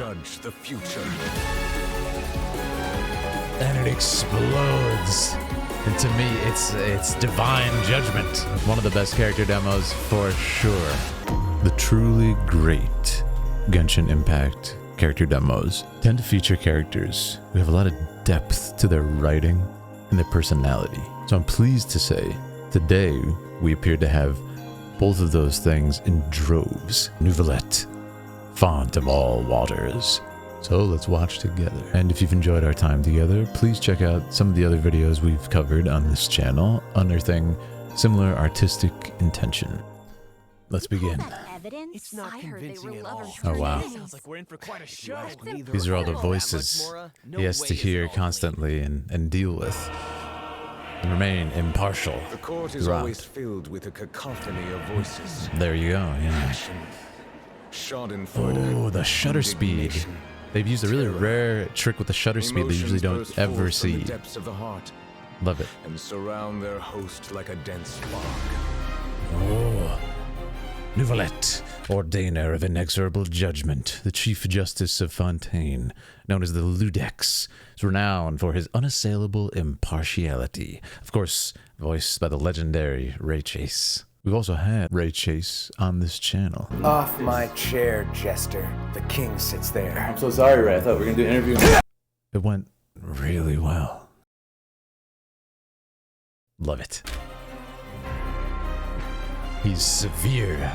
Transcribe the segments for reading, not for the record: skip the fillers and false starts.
judge the future. And it explodes. And to me, it's divine judgment. One of the best character demos for sure. The truly great Genshin Impact character demos tend to feature characters who have a lot of depth to their writing and their personality. So I'm pleased to say, today we appear to have both of those things in droves. Neuvillette, font of all waters. So let's watch together. And if you've enjoyed our time together, please check out some of the other videos we've covered on this channel, unearthing similar artistic intention. Let's begin. It's not convincing at all. Oh wow. Sounds like we're in for quite a show. These are all the voices he has to hear constantly and deal with. And remain impartial. The court is always filled with a cacophony of voices. There you go, yeah. Oh, the shutter speed. They've used a really rare trick with the shutter speed they usually don't ever see. Love it. And surround their host like a dense fog. Oh. Neuvillette, ordainer of inexorable judgment, the Chief Justice of Fontaine, known as the Ludex, is renowned for his unassailable impartiality. Of course, voiced by the legendary Ray Chase. We've also had Ray Chase on this channel. Off my chair, Jester. The king sits there. I'm so sorry, Ray. I thought we were going to do an interview. It went really well. Love it. He's severe,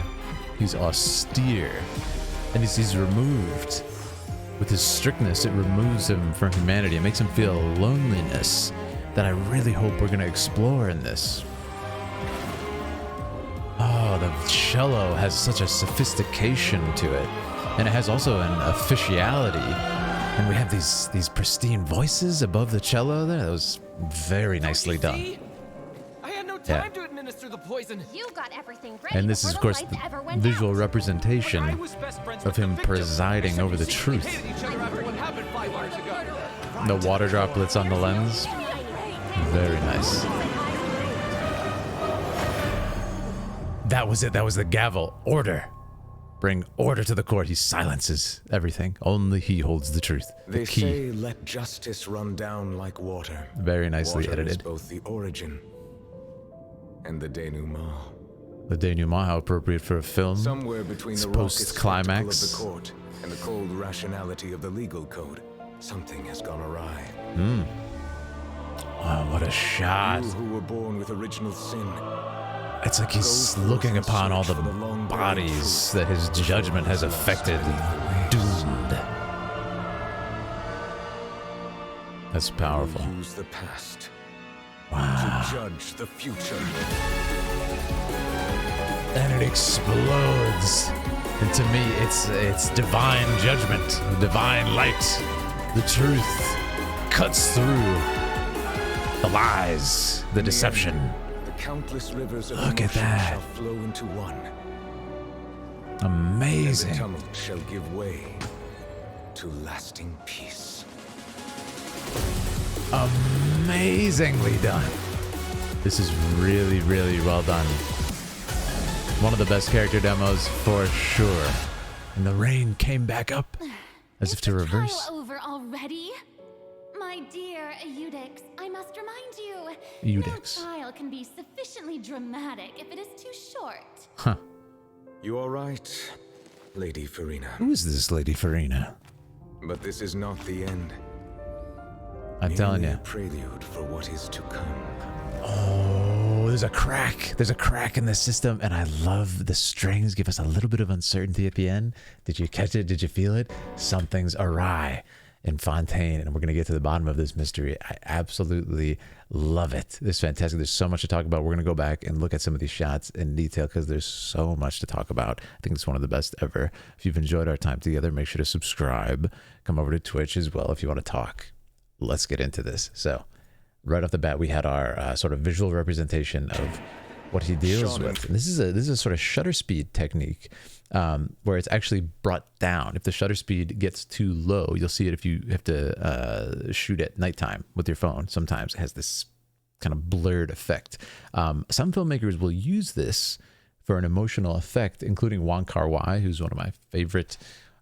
he's austere, and he's removed. With his strictness, it removes him from humanity. It makes him feel a loneliness that I really hope we're going to explore in this. Oh, the cello has such a sophistication to it, and it has also an officiality. And we have these pristine voices above the cello there. That was very nicely done. Time to administer the poison. You got everything ready. And this is, of course, the visual representation of him presiding over the truth. The water droplets on the lens. Very nice. That was it. That was the gavel. Order. Bring order to the court. He silences everything. Only he holds the truth. The key. They say, let justice run down like water. Very nicely Water edited. Is both the origin and the denouement. The denouement, how appropriate for a film. Somewhere between It's the raucous post-climax. spectacle of the court and the cold rationality of the legal code, something has gone awry. Wow, what a shot. You who were born with original sin. It's like he's looking upon all the bodies that his judgment has affected, doomed. That's powerful. Use the past Wow. to judge the future. And it explodes. And to me, it's divine judgment, divine light. The truth cuts through the lies, the deception. The countless rivers of Look at emotion that. shall flow into one. Amazing. And the tumult shall give way to lasting peace. Amazingly done. This is really, really well done. One of the best character demos for sure. And the rain came back up as if to reverse. Trial over already? My dear Eudix, I must remind you. Eudix. No trial can be sufficiently dramatic if it is too short. Huh. You are right, Lady Farina. Who is this Lady Farina? But this is not the end. I'm telling Merely you. a prelude for what is to come. Oh, there's a crack. There's a crack in the system, and I love the strings give us a little bit of uncertainty at the end. Did you catch it? Did you feel it? Something's awry in Fontaine, and we're going to get to the bottom of this mystery. I absolutely love it. This is fantastic. There's so much to talk about. We're going to go back and look at some of these shots in detail because there's so much to talk about. I think it's one of the best ever. If you've enjoyed our time together, make sure to subscribe. Come over to Twitch as well if you want to talk. Let's get into this. So right off the bat, we had our sort of visual representation of what he deals with. And this is a sort of shutter speed technique where it's actually brought down. If the shutter speed gets too low, you'll see it if you have to shoot at nighttime with your phone. Sometimes it has this kind of blurred effect. Some filmmakers will use this for an emotional effect, including Wong Kar-wai, who's one of my favorite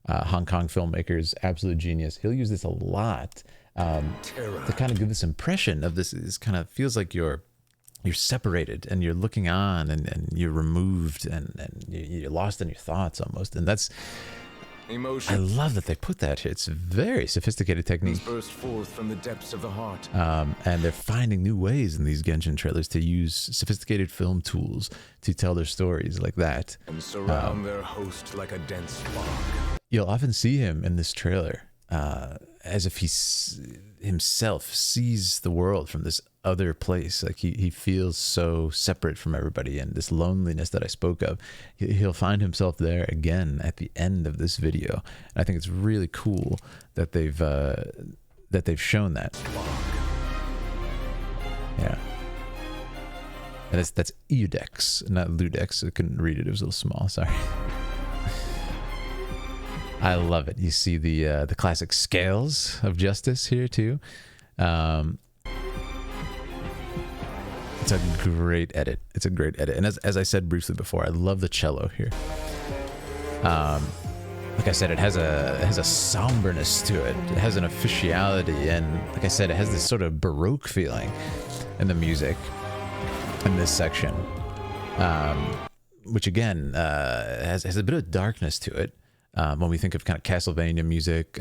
Hong Kong filmmakers, absolute genius. He'll use this a lot to kind of give this impression of this. This kind of feels like you're separated and you're looking on and you're removed and you're lost in your thoughts almost. And that's, Emotion I love that they put that here. It's a very sophisticated technique. burst forth from the depths of the heart. And they're finding new ways in these Genshin trailers to use sophisticated film tools to tell their stories like that. And surround their host like a dense fog. You'll often see him in this trailer as if he himself sees the world from this other place. Like he feels so separate from everybody, and this loneliness that I spoke of, he'll find himself there again at the end of this video. And I think it's really cool that they've shown that. Yeah. And that's Eudex, not Ludex. I couldn't read it. It was a little small. Sorry. I love it. You see the classic scales of justice here too. It's a great edit. It's a great edit. And as I said briefly before, I love the cello here. Like I said, it has a somberness to it. It has an officiality, and like I said, it has this sort of Baroque feeling in the music in this section, which again has a bit of darkness to it. When we think of kind of Castlevania music,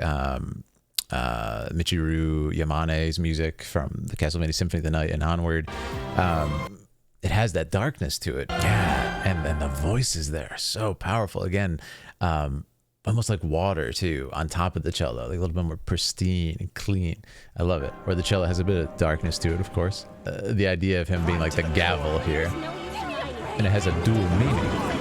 Michiru Yamane's music from the Castlevania Symphony of the Night and onward, it has that darkness to it. Yeah, and then the voices there are so powerful. Again, almost like water too, on top of the cello, like a little bit more pristine and clean. I love it. Where the cello has a bit of darkness to it, of course. The idea of him being like the gavel here, and it has a dual meaning.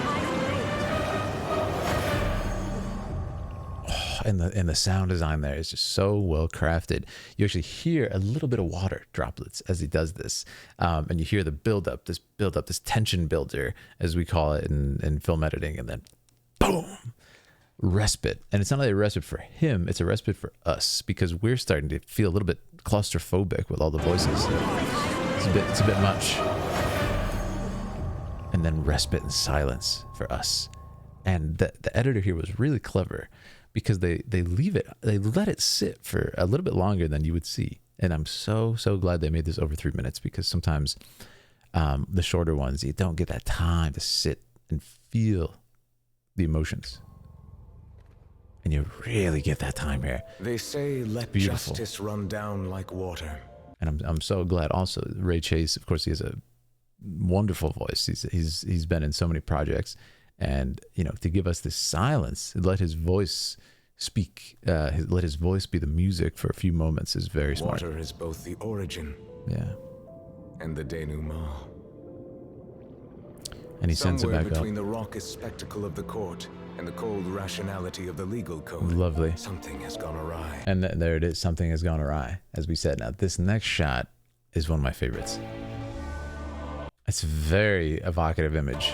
And the sound design there is just so well crafted. You actually hear a little bit of water droplets as he does this, and you hear the build up, this tension builder, as we call it in film editing, and then boom, respite. And it's not only a respite for him; it's a respite for us, because we're starting to feel a little bit claustrophobic with all the voices. It's a bit much. And then respite and silence for us. And the editor here was really clever, because they let it sit for a little bit longer than you would see. And I'm so glad they made this over 3 minutes, because sometimes the shorter ones, you don't get that time to sit and feel the emotions. And you really get that time here. They say, let Beautiful. justice run down like water. And I'm so glad also. Ray Chase, of course, he has a wonderful voice. He's been in so many projects. And, to give us this silence, let his voice speak, let his voice be the music for a few moments is very smart. Water is both the origin and the denouement. And he sends it Somewhere back between up. the raucous spectacle of the court and the cold rationality of the legal code. Lovely. Something has gone awry. And there it is. Something has gone awry, as we said. Now, this next shot is one of my favorites. It's a very evocative image.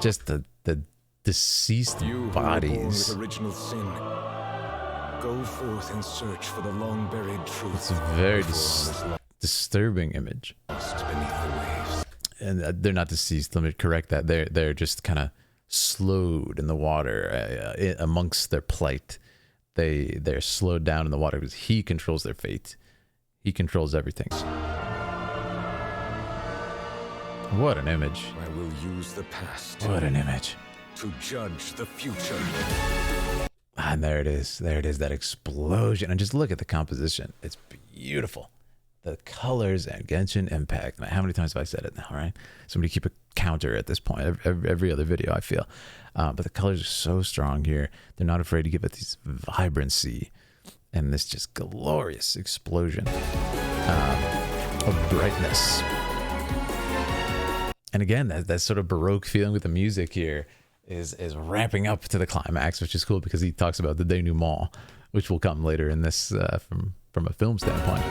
Just the deceased You who were born bodies. with original sin, go forth and search for the long-buried truth. It's a very before all is disturbing image. lost beneath the waves. And they're not deceased. Let me correct that. They're just kind of slowed in the water amongst their plight. They're slowed down in the water because he controls their fate. He controls everything. What an image. I will use the past What an image. to judge the future. And there it is. There it is, that explosion. And just look at the composition. It's beautiful. The colors and Genshin Impact. Man, how many times have I said it now, right? Somebody keep a counter at this point. Every other video, I feel. But the colors are so strong here. They're not afraid to give it this vibrancy and this just glorious explosion of brightness. And again, that sort of Baroque feeling with the music here is ramping up to the climax, which is cool because he talks about the denouement, which will come later in this from a film standpoint.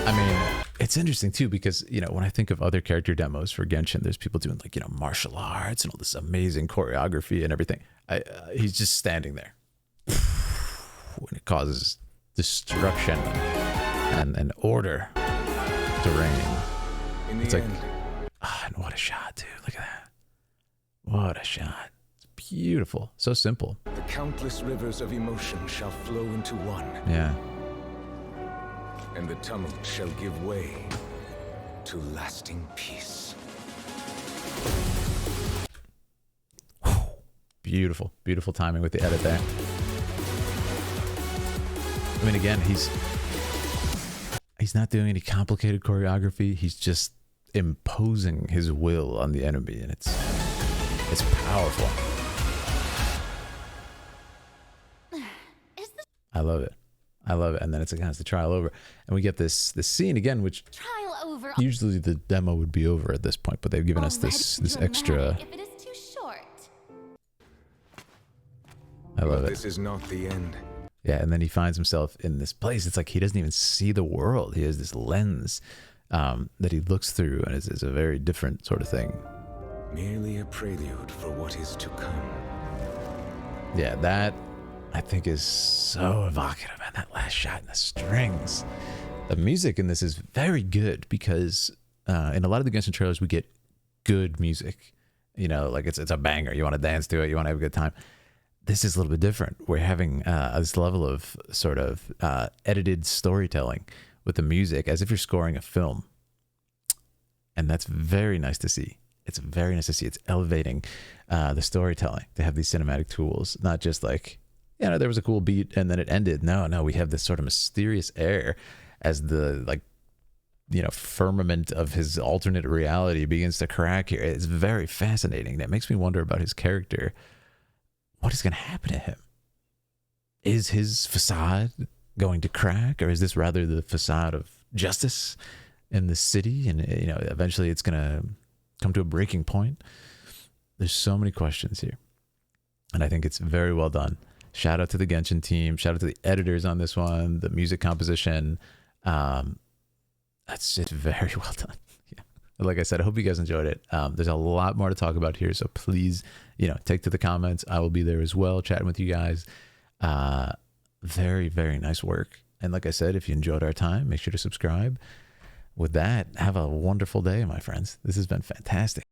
I mean, it's interesting too because, when I think of other character demos for Genshin, there's people doing like, martial arts and all this amazing choreography and everything. He's just standing there. And it causes destruction and order to reign. It's like, and what a shot, dude. Look at that. What a shot. It's beautiful, so simple. The countless rivers of emotion shall flow into one, Yeah. and the tumult shall give way to lasting peace. Beautiful, beautiful timing with the edit there. I mean, again, he's not doing any complicated choreography. He's just imposing his will on the enemy, and it's powerful. I love it. I love it. And then it's the trial over, and we get this scene again, which Trial over. usually the demo would be over at this point, but they've given us this extra. If it is too short. I love But it. this is not the end. Yeah, and then he finds himself in this place. It's like he doesn't even see the world. He has this lens that he looks through, and it's a very different sort of thing. Merely a prelude for what is to come. Yeah, that I think is so evocative, and that last shot and the strings. The music in this is very good because in a lot of the Genshin trailers we get good music. You know, like it's a banger. You want to dance to it. You want to have a good time. This is a little bit different. We're having this level of sort of edited storytelling with the music as if you're scoring a film. And that's very nice to see. It's very nice to see. It's elevating the storytelling to have these cinematic tools, not just like, you know, there was a cool beat and then it ended. No, we have this sort of mysterious air as the, like, you know, firmament of his alternate reality begins to crack here. It's very fascinating. That makes me wonder about his character. What is going to happen to him? Is his facade going to crack, or is this rather the facade of justice in the city? And, you know, eventually it's going to come to a breaking point. There's so many questions here, and I think it's very well done. Shout out to the Genshin team. Shout out to the editors on this one. The music composition. That's just very well done. Yeah. Like I said, I hope you guys enjoyed it. There's a lot more to talk about here, so please, you know, take to the comments. I will be there as well, chatting with you guys. Very, very nice work. And like I said, if you enjoyed our time, make sure to subscribe. With that, have a wonderful day, my friends. This has been fantastic.